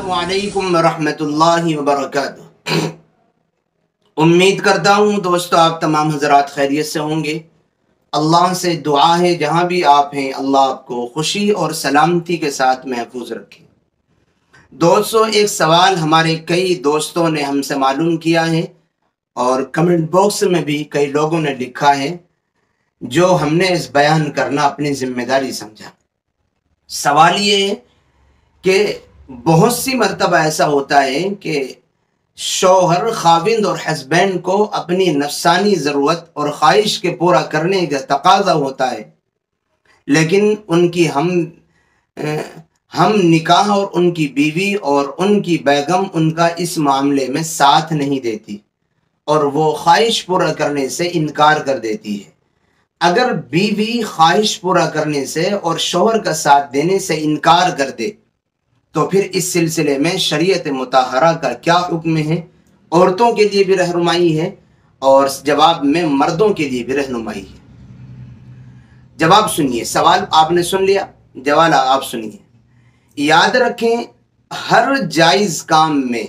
अस्सलामुअलैकुम वरहमतुल्लाहि वबरकातुह। उम्मीद करता हूँ दोस्तों आप तमाम हजरात खैरियत से होंगे। अल्लाह से दुआ है जहाँ भी आप हैं अल्लाह आपको खुशी और सलामती के साथ महफूज रखे। दोस्तों एक सवाल हमारे कई दोस्तों ने हमसे मालूम किया है और कमेंट बॉक्स में भी कई लोगों ने लिखा है, जो हमने इस बयान करना अपनी जिम्मेदारी समझा। सवाल ये है कि बहुत सी मर्तबा ऐसा होता है कि शौहर खाविंद और हस्बैंड को अपनी नफसानी ज़रूरत और ख्वाहिश के पूरा करने का तकाजा होता है, लेकिन उनकी हम निकाह और उनकी बीवी और उनकी बेगम उनका इस मामले में साथ नहीं देती और वो ख्वाहिश पूरा करने से इनकार कर देती है। अगर बीवी ख्वाहिश पूरा करने से और शौहर का साथ देने से इनकार कर दे तो फिर इस सिलसिले में शरीयत मुताहरा का क्या हुक्म है? औरतों के लिए भी रहनुमाई है और जवाब में मर्दों के लिए भी रहनुमाई है। जवाब सुनिए, सवाल आपने सुन लिया, जवाब आप सुनिए। याद रखें, हर जायज़ काम में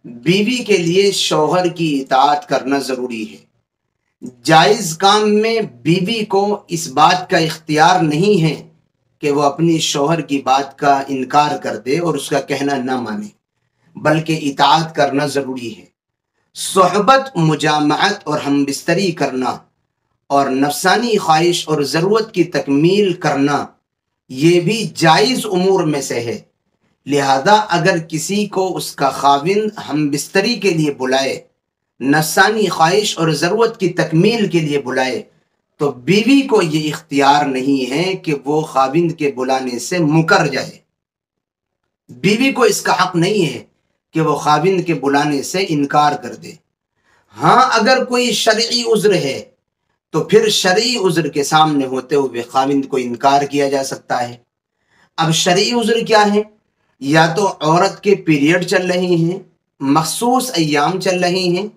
बीवी के लिए शौहर की इताअत करना ज़रूरी है। जायज़ काम में बीवी को इस बात का इख्तियार नहीं है कि वो अपनी शौहर की बात का इनकार कर दे और उसका कहना ना माने, बल्कि इताअत करना ज़रूरी है। सोहबत, मुजामअत और हमबिस्तरी करना और नफसानी ख्वाहिश और ज़रूरत की तकमील करना ये भी जायज़ उमूर में से है। लिहाजा अगर किसी को उसका खाविंद हमबिस्तरी के लिए बुलाए, नफसानी ख्वाहिश और ज़रूरत की तकमील के लिए बुलाए, तो बीवी को ये इख्तियार नहीं है कि वो खाविंद के बुलाने से मुकर जाए। बीवी को इसका हक नहीं है कि वो खाविंद के बुलाने से इनकार कर दे। हाँ, अगर कोई शरई उज़्र है तो फिर शरई उज़्र के सामने होते हुए खाविंद को इनकार किया जा सकता है। अब शरई उज़्र क्या है? या तो औरत के पीरियड चल रहे हैं, मखसूस अय्याम चल रहे हैं,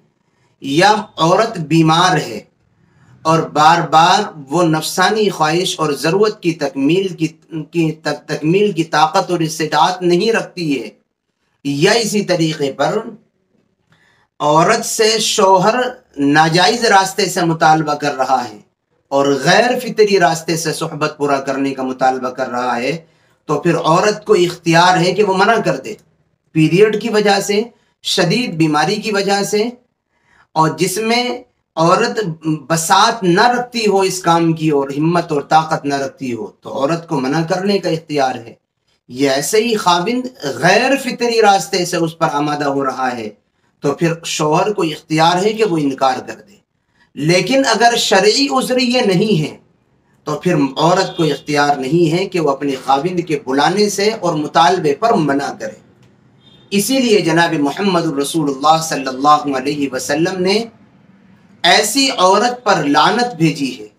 या औरत बीमार है और बार बार वो नफसानी ख्वाहिश और ज़रूरत की तकमील की ताकत और इस्तिताअत नहीं रखती है, या इसी तरीके पर औरत से शौहर नाजायज़ रास्ते से मुतालबा कर रहा है और गैर फितरी रास्ते से सोहबत पूरा करने का मुतालबा कर रहा है, तो फिर औरत को इख्तियार है कि वो मना कर दे। पीरियड की वजह से, शदीद बीमारी की वजह से, और जिसमें औरत बसात न रखती हो इस काम की और हिम्मत और ताकत न रखती हो, तो औरत को मना करने का इख्तियार है। ये ऐसे ही खाविंद गैर फितरी रास्ते से उस पर आमादा हो रहा है, तो फिर शौहर को इख्तियार है कि वो इनकार कर दे। लेकिन अगर शरई उज़्र ये नहीं है तो फिर औरत को इख्तियार नहीं है कि वो अपने खाविंद के बुलाने से और मुतालबे पर मना करे। इसीलिए जनाब मोहम्मद रसूलुल्लाह सल्लल्लाहु अलैहि वसल्लम ने ऐसी औरत पर लानत भेजी है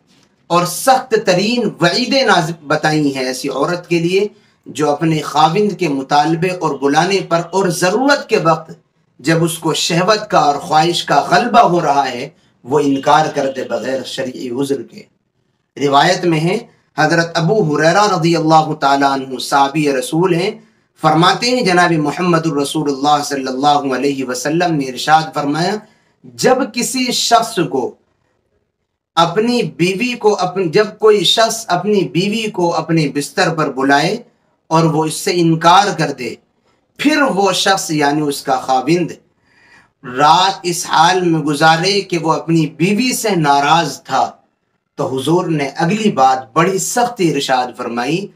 और सख्त तरीन वईदें नाज़िल बताई हैं ऐसी औरत के लिए जो अपने खाविंद के मुतालबे और बुलाने पर और ज़रूरत के वक्त जब उसको शहवत का और ख्वाहिश का गलबा हो रहा है वो इनकार करते बगैर शरई उज़्र के। रिवायत में है, हज़रत अबू हुरैरा रज़ियल्लाहु ताला अन्हु साहबी रसूल हैं, फरमाते हैं जनाब मोहम्मद रसूलुल्लाह सल्लल्लाहु अलैहि वसल्लम ने इरशाद फरमाया, जब किसी शख्स को अपनी बीवी को जब कोई शख्स अपनी बीवी को अपने बिस्तर पर बुलाए और वो इससे इनकार कर दे, फिर वो शख्स यानी उसका खाविंद रात इस हाल में गुजारे कि वो अपनी बीवी से नाराज था, तो हुजूर ने अगली बात बड़ी सख्ती इरशाद फरमाई।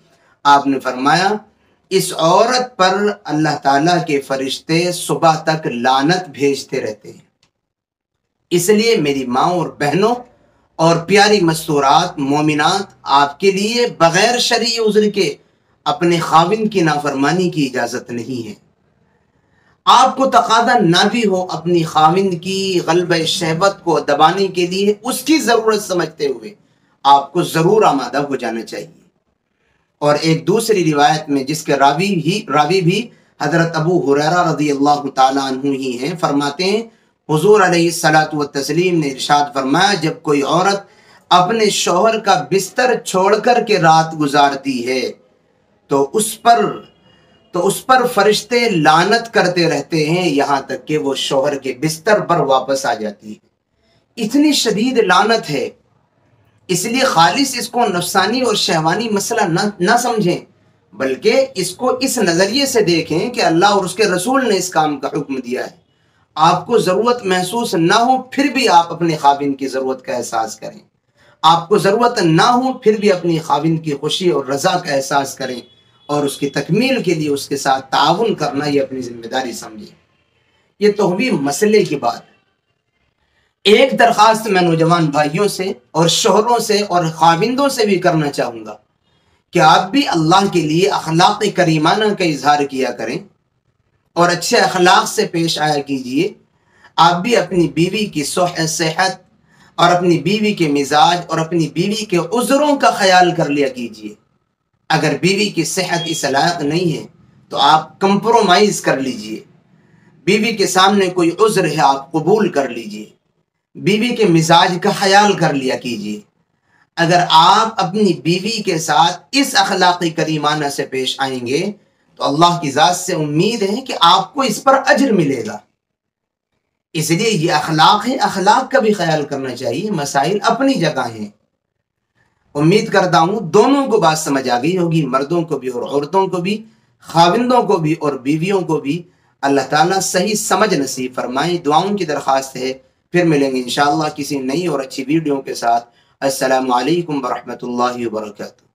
आपने फरमाया, इस औरत पर अल्लाह ताला के फरिश्ते सुबह तक लानत भेजते रहते हैं। इसलिए मेरी माँ और बहनों और प्यारी मस्तूरात मोमिनात, आपके लिए बगैर शरई उज़्र के अपने खाविंद की नाफरमानी की इजाज़त नहीं है। आपको तकाज़ा ना भी हो अपनी खाविंद की गल्बे शहवत को दबाने के लिए, उसकी ज़रूरत समझते हुए आपको ज़रूर आमादा हो जाना चाहिए। और एक दूसरी रिवायत में जिसके रावी भी हज़रत अबू हुरैरा रज़ियल्लाहु ताला अन्हु ही हैं, फरमाते हैं हुजूर अलैहिस्सलातु वत्तस्लीम ने इरशाद फरमाया, जब कोई औरत अपने शौहर का बिस्तर छोड़कर के रात गुजारती है तो تو اس پر فرشتے لعنت کرتے رہتے ہیں یہاں تک کہ وہ شوہر کے بستر پر واپس آ جاتی ہے۔ اتنی شدید لعنت ہے، اس لیے خالص اس کو نفسانی اور شہوانی مسئلہ نہ سمجھیں، بلکہ اس کو اس نظریے سے دیکھیں کہ اللہ اور اس کے رسول نے اس کام کا حکم دیا ہے۔ آپ کو ضرورت محسوس نہ ہو پھر بھی آپ اپنے خاوند کی ضرورت کا احساس کریں، آپ کو ضرورت نہ ہو پھر بھی اپنی خاوند کی خوشی اور رضا کا احساس کریں، اور اس کی تکمیل کے لیے اس کے ساتھ تعاون کرنا یہ اپنی ذمہ داری سمجھیں۔ یہ توحید مسئلے کی بات ہے۔ ایک درخواست میں نوجوان بھائیوں سے اور شوہروں سے اور خاوندوں سے بھی کرنا چاہوں گا کہ آپ بھی اللہ کے لیے اخلاق کریمانہ کا اظہار کیا کریں اور اچھے اخلاق سے پیش آیا کیجئے۔ آپ بھی اپنی بیوی کی صحت اور اپنی بیوی کے مزاج اور اپنی بیوی کے عذروں کا خیال کر لیا کیجئے۔ اگر بیوی کی صحت اس لائق نہیں ہے تو آپ کمپرومائز کر لیجئے، بیوی کے سامنے کوئی عذر ہے آپ قبول کر لیجئے، بیوی کے مزاج کا خیال کر لیا کیجئے۔ اگر آپ اپنی بیوی کے ساتھ اس اخلاقی کریمانہ سے پیش آئیں گے تو اللہ کی ذات سے امید ہے کہ آپ کو اس پر اجر ملے گا۔ اس لیے یہ اخلاق ہے، اخلاق کا بھی خیال کرنا چاہیے، مسائل اپنی جگہ ہیں۔ امید کرتا ہوں دونوں کو بات سمجھ آ گئی ہوگی، مردوں کو بھی اور عورتوں کو بھی، خاوندوں کو بھی اور بیویوں کو بھی۔ اللہ تعالیٰ صحیح سمجھ نصیب فرمائے۔ دعاؤں کی درخواست ہے، پھر ملیں گے انشاءاللہ کسی نئی اور اچھی ویڈیو کے ساتھ۔ السلام علیکم ورحمۃ اللہ وبرکاتہ۔